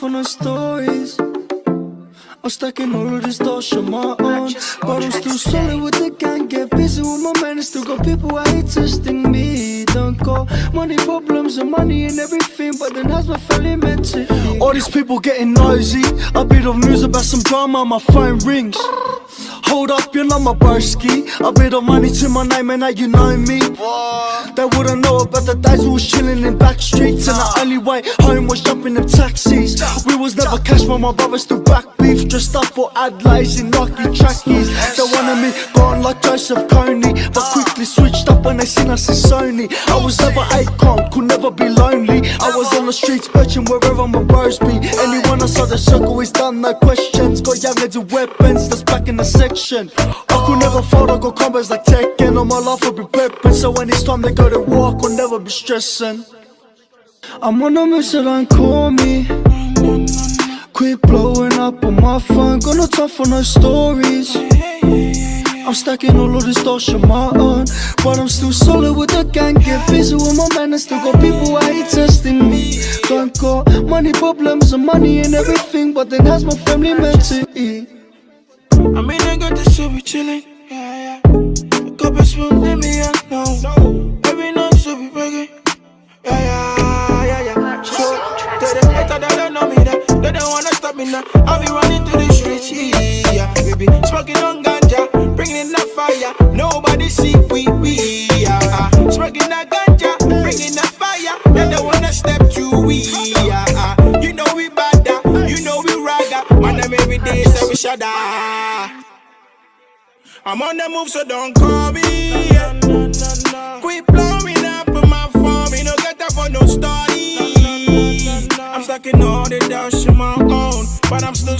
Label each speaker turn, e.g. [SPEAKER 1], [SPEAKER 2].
[SPEAKER 1] tough on the stories. I'm stacking all of this dosh on my own, but I'm still solid with the gang. Get busy with my man, and still got people out here testing me. Don't got money problems and money and everything, but then how's my family meant to be? All these people getting noisy. A bit of news about some drama, my phone rings. Hold up, you're not my broski. A bit of money to my name and now you know me. They wouldn't know about the days we was chilling in back streets, and the only way home was jumping in taxis. We was never cash, but my brothers still back beef. Dressed up for Adelaide in Nike trackies. They wanted me gone like Joseph Coney, but quickly switched up when they seen us in Sony. I was never Akon, could never be lonely. I was on the streets searching wherever my bros be. Anyone outside the circle is done, no questions. Got young heads with weapons, that's back in the section. I could never fold, I got combos like Tekken. All my life will be prepping, so when it's time to go to war, I could never be stressing. I'm on a mission, don't call me. Quit blowing up on my phone, got no time for no stories. I'm stacking all of this dosh on my own, but I'm still solid with the gang. Get busy with my man, and still got people out here testing me. Don't got money problems and money and everything, but then how's my family meant to eat?
[SPEAKER 2] I mean, I got this, so we chillin', yeah, yeah. A couple spoons, let me know. Every night, so we breaking, yeah. So, they hater, they don't know me, they don't wanna stop me now. I'll be running to the streets, yeah. Baby, smoking on ganja, bringing in the fire. Nobody see we, yeah. Smoking that ganja, bringing the fire. They don't wanna step to we, yeah. You know we bad, you know we ragga. Man, them every day, so we shudder. I'm on the move, so don't call me. Quit blowing up on my phone, me no get up for no story. I'm stacking all the dash on my own, but I'm still